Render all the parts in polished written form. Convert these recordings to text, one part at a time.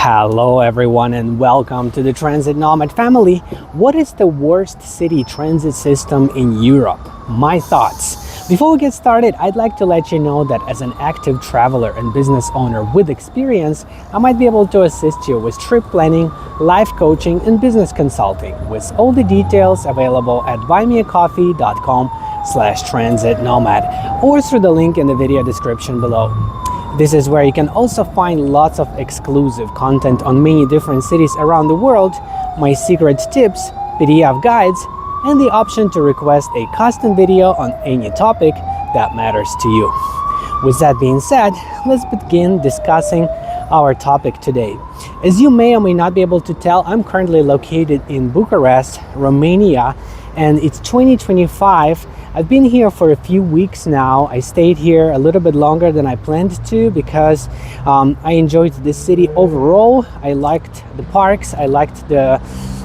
Hello everyone and welcome to the Transit Nomad family. What is the worst city transit system in Europe? My thoughts. Before we get started, I'd like to let you know that as an active traveler and business owner with experience, I might be able to assist you with trip planning, life coaching, and business consulting, with all the details available at buymeacoffee.com/transitnomad or through the link in the video description below. This is where you can also find lots of exclusive content on many different cities around the world, my secret tips, PDF guides, and the option to request a custom video on any topic that matters to you. With that being said, let's begin discussing our topic today. As you may or may not be able to tell, I'm currently located in Bucharest, Romania, and it's 2025. I've been here for a few weeks now. I stayed here a little bit longer than I planned to because I enjoyed this city overall. I liked the parks, I liked the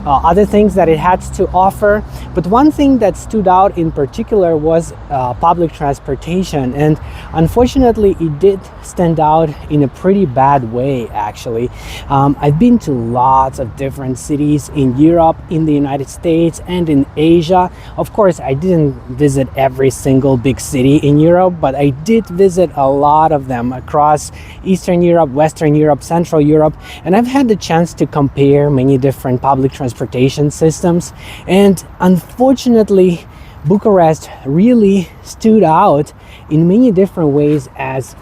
other things that it had to offer. But one thing that stood out in particular was public transportation. And unfortunately, it did stand out in a pretty bad way, actually. I've been to lots of different cities in Europe, in the United States, and in Asia. Of course, I didn't visit every single big city in Europe, but I did visit a lot of them across Eastern Europe, Western Europe, Central Europe. And I've had the chance to compare many different public transportation systems, and unfortunately Bucharest really stood out in many different ways as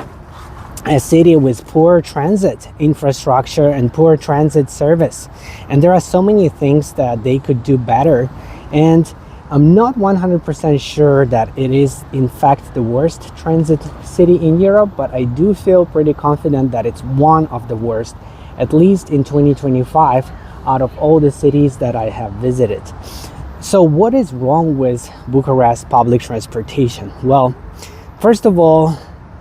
a city with poor transit infrastructure and poor transit service, and there are so many things that they could do better. And I'm not 100% sure that it is in fact the worst transit city in Europe, but I do feel pretty confident that it's one of the worst, at least in 2025, out of all the cities that I have visited. So what is wrong with Bucharest public transportation? Well, first of all,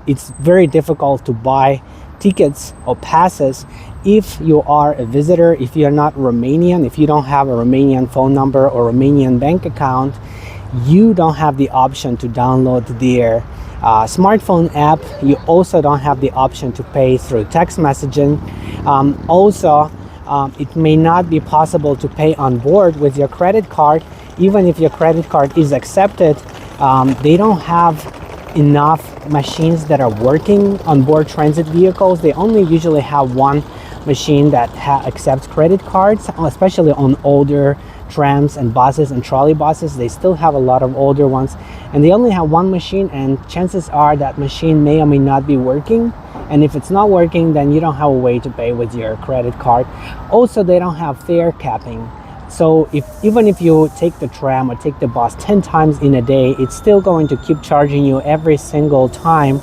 it's very difficult to buy tickets or passes if you are a visitor, if you're not Romanian, if you don't have a Romanian phone number or Romanian bank account. You don't have the option to download their smartphone app. You also don't have the option to pay through text messaging. It may not be possible to pay on board with your credit card. Even if your credit card is accepted, they don't have enough machines that are working on board transit vehicles. They only usually have one machine that accepts credit cards, especially on older trams and buses and trolley buses. They still have a lot of older ones, and they only have one machine, and chances are that machine may or may not be working. And if it's not working, then you don't have a way to pay with your credit card. Also, they don't have fare capping. So even if you take the tram or take the bus 10 times in a day, it's still going to keep charging you every single time.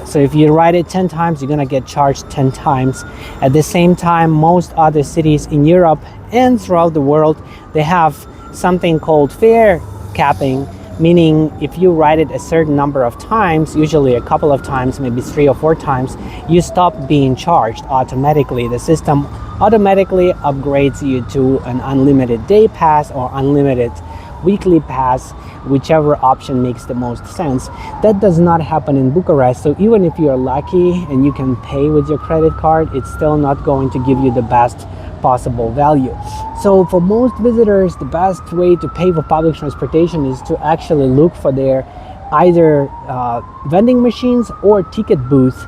So if you ride it 10 times, you're gonna get charged 10 times. At the same time, most other cities in Europe and throughout the world, they have something called fare capping, meaning if you ride it a certain number of times, usually a couple of times, maybe 3 or 4 times, you stop being charged automatically. The system automatically upgrades you to an unlimited day pass or unlimited weekly pass, whichever option makes the most sense. That does not happen in Bucharest. So even if you're lucky and you can pay with your credit card, it's still not going to give you the best possible value. So for most visitors, the best way to pay for public transportation is to actually look for their either vending machines or ticket booths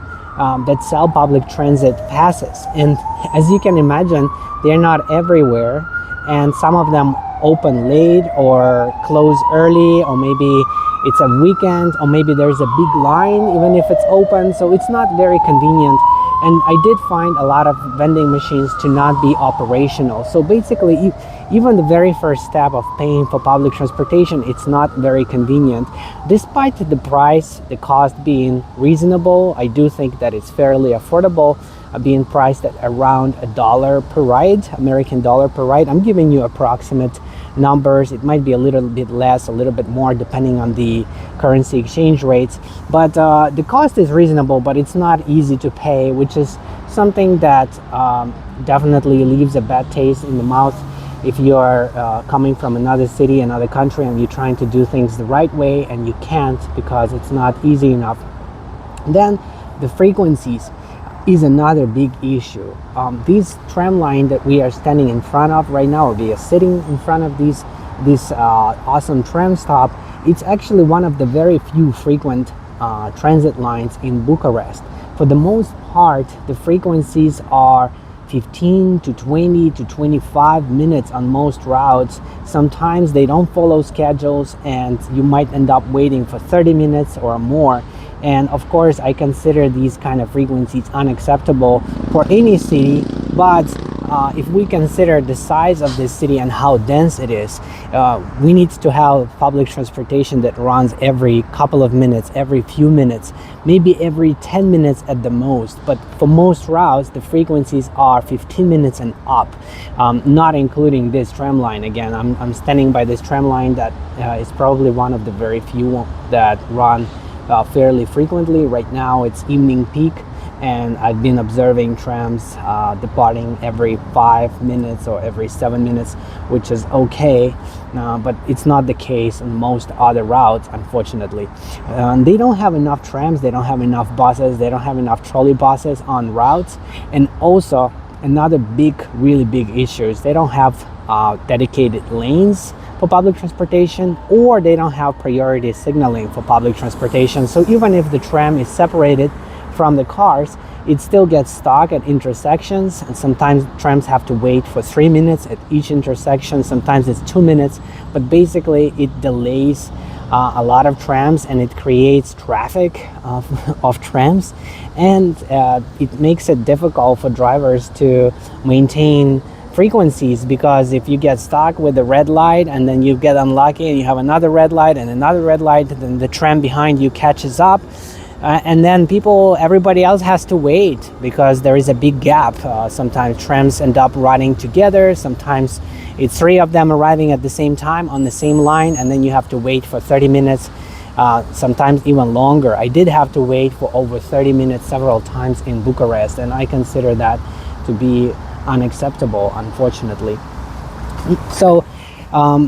that sell public transit passes. And as you can imagine, they're not everywhere, and some of them open late or close early, or maybe it's a weekend, or maybe there's a big line even if it's open, so it's not very convenient. And I did find a lot of vending machines to not be operational. So basically, even the very first step of paying for public transportation, it's not very convenient. Despite the price, the cost being reasonable, I do think that it's fairly affordable, being priced at around $1 per ride, American dollar per ride. I'm giving you approximate numbers. It might be a little bit less, a little bit more, depending on the currency exchange rates. But the cost is reasonable, but it's not easy to pay, which is something that definitely leaves a bad taste in the mouth if you are coming from another city, another country, and you're trying to do things the right way and you can't because it's not easy enough. Then the frequencies. is another big issue. This tram line that we are standing in front of right now, or we are sitting in front of this awesome tram stop, it's actually one of the very few frequent transit lines in Bucharest. For the most part, the frequencies are 15 to 20 to 25 minutes on most routes. Sometimes they don't follow schedules and you might end up waiting for 30 minutes or more. And of course, I consider these kind of frequencies unacceptable for any city, but if we consider the size of this city and how dense it is, we need to have public transportation that runs every couple of minutes, every few minutes, maybe every 10 minutes at the most. But for most routes, the frequencies are 15 minutes and up, not including this tram line. Again, I'm standing by this tram line that is probably one of the very few that run fairly frequently. Right now it's evening peak, and I've been observing trams departing every 5 minutes or every 7 minutes, which is okay, but it's not the case on most other routes, unfortunately. They don't have enough trams, they don't have enough buses, they don't have enough trolley buses on routes. And also another really big issue is they don't have dedicated lanes for public transportation, or they don't have priority signaling for public transportation. So even if the tram is separated from the cars, it still gets stuck at intersections, and sometimes trams have to wait for 3 minutes at each intersection, sometimes it's 2 minutes, but basically it delays a lot of trams, and it creates traffic of trams, and it makes it difficult for drivers to maintain frequencies, because if you get stuck with the red light and then you get unlucky and you have another red light and another red light, then the tram behind you catches up, and then everybody else has to wait because there is a big gap. Sometimes trams end up running together, sometimes it's 3 of them arriving at the same time on the same line, and then you have to wait for 30 minutes, sometimes even longer. I did have to wait for over 30 minutes several times in Bucharest, and I consider that to be unacceptable, unfortunately. So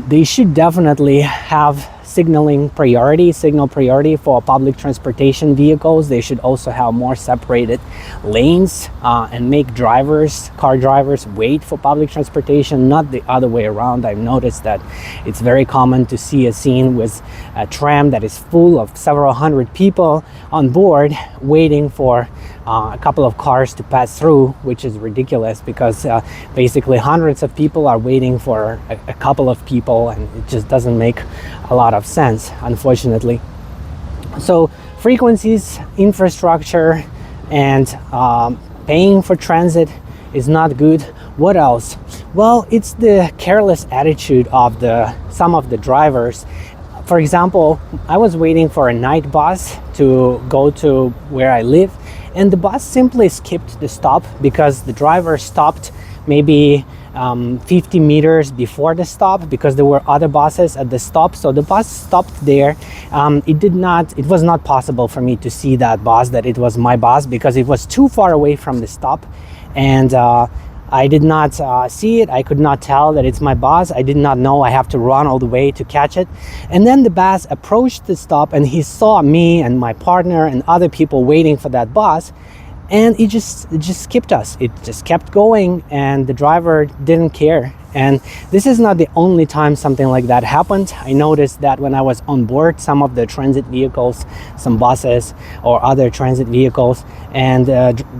they should definitely have signal priority for public transportation vehicles. They should also have more separated lanes and make car drivers wait for public transportation, not the other way around. I've noticed that it's very common to see a scene with a tram that is full of several hundred people on board waiting for a couple of cars to pass through, which is ridiculous, because basically hundreds of people are waiting for a couple of people, and it just doesn't make a lot of sense, unfortunately. So frequencies, infrastructure, and paying for transit is not good. What else? Well, it's the careless attitude of some of the drivers. For example, I was waiting for a night bus to go to where I live, and the bus simply skipped the stop because the driver stopped maybe 50 meters before the stop, because there were other buses at the stop. So the bus stopped there. It was not possible for me to see that bus, that it was my bus, because it was too far away from the stop, and I did not see it. I could not tell that it's my bus. I did not know I have to run all the way to catch it. And then the bus approached the stop, and he saw me and my partner and other people waiting for that bus, and it just skipped us. It just kept going, and the driver didn't care. And this is not the only time something like that happened. I noticed that when I was on board some of the transit vehicles, some buses or other transit vehicles, and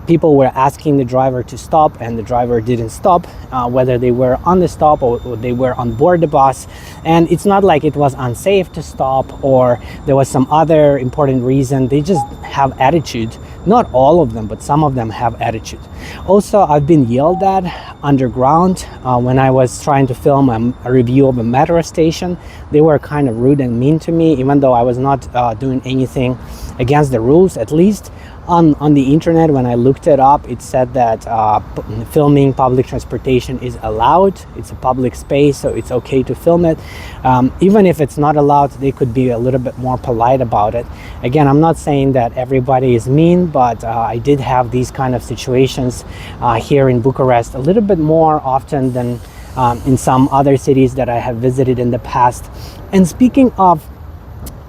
people were asking the driver to stop, and the driver didn't stop, whether they were on the stop or they were on board the bus. And it's not like it was unsafe to stop or there was some other important reason. They just have attitude. Not all of them, but some of them have attitude. Also, I've been yelled at underground when I was trying to film a review of a metro station. They were kind of rude and mean to me, even though I was not doing anything against the rules. At least on the internet, when I looked it up, it said that filming public transportation is allowed. It's a public space, so it's okay to film it. Even if it's not allowed, they could be a little bit more polite about it. Again, I'm not saying that everybody is mean, but I did have these kind of situations here in Bucharest a little bit more often than in some other cities that I have visited in the past. And speaking of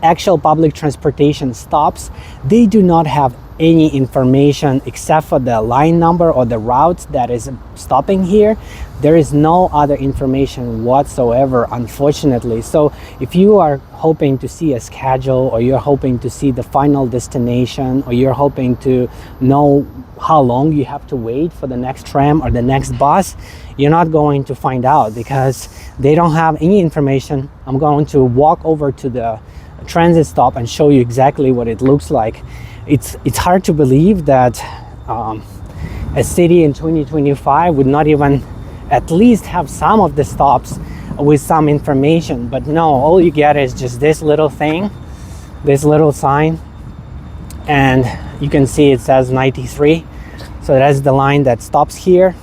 actual public transportation stops, they do not have any information except for the line number or the route that is stopping here. There is no other information whatsoever, unfortunately. So if you are hoping to see a schedule, or you're hoping to see the final destination, or you're hoping to know how long you have to wait for the next tram or the next bus, you're not going to find out because they don't have any information. I'm going to walk over to the transit stop and show you exactly what it looks like. It's hard to believe that a city in 2025 would not even at least have some of the stops with some information. But no, all you get is just this little thing, this little sign, and you can see it says 93. So that's the line that stops here,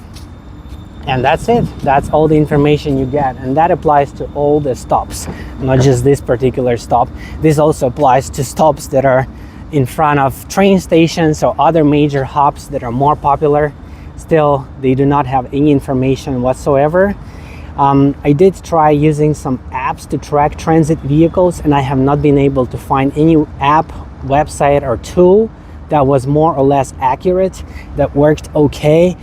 and that's it. That's all the information you get, and that applies to all the stops, not just this particular stop. This also applies to stops that are in front of train stations or other major hubs that are more popular. Still, they do not have any information whatsoever. I did try using some apps to track transit vehicles, and I have not been able to find any app, website, or tool that was more or less accurate, that worked okay.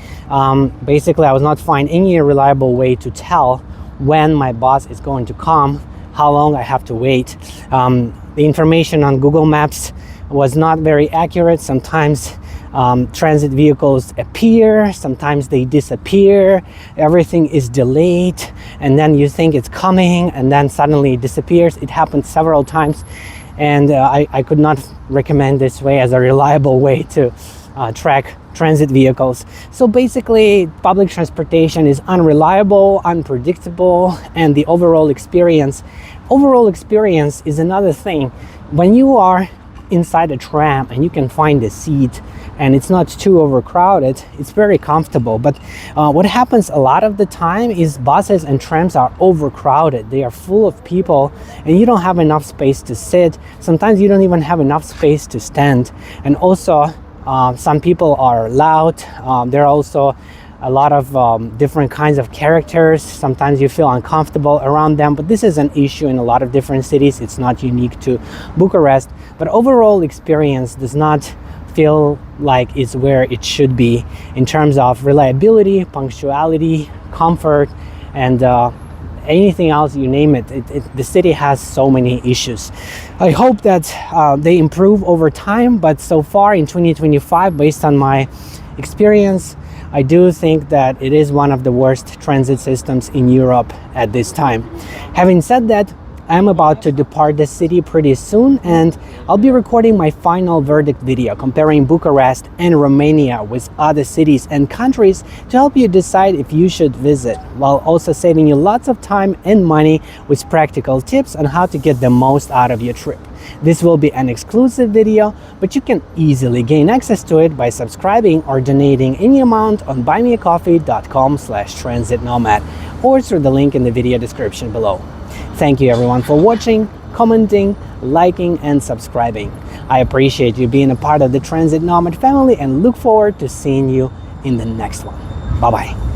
Basically, I was not finding any reliable way to tell when my bus is going to come, how long I have to wait. The information on Google Maps was not very accurate. Sometimes transit vehicles appear, sometimes they disappear, everything is delayed, and then you think it's coming and then suddenly it disappears. It happened several times, and I could not recommend this way as a reliable way to track transit vehicles. So basically, public transportation is unreliable, unpredictable, and the overall experience is another thing. When you are inside a tram and you can find a seat and it's not too overcrowded, it's very comfortable. But what happens a lot of the time is buses and trams are overcrowded. They are full of people and you don't have enough space to sit. Sometimes you don't even have enough space to stand. And also some people are loud. There are also a lot of different kinds of characters. Sometimes you feel uncomfortable around them, but this is an issue in a lot of different cities. It's not unique to Bucharest, but overall experience does not feel like it's where it should be in terms of reliability, punctuality, comfort, and anything else, you name it. The city has so many issues. I hope that they improve over time, but so far in 2025, based on my experience, I do think that it is one of the worst transit systems in Europe at this time. Having said that, I'm about to depart the city pretty soon, and I'll be recording my final verdict video comparing Bucharest and Romania with other cities and countries to help you decide if you should visit, while also saving you lots of time and money with practical tips on how to get the most out of your trip. This will be an exclusive video, but you can easily gain access to it by subscribing or donating any amount on buymeacoffee.com/transitnomad or through the link in the video description below. Thank you everyone for watching, commenting, liking, and subscribing. I appreciate you being a part of the Transit Nomad family and look forward to seeing you in the next one. Bye-bye.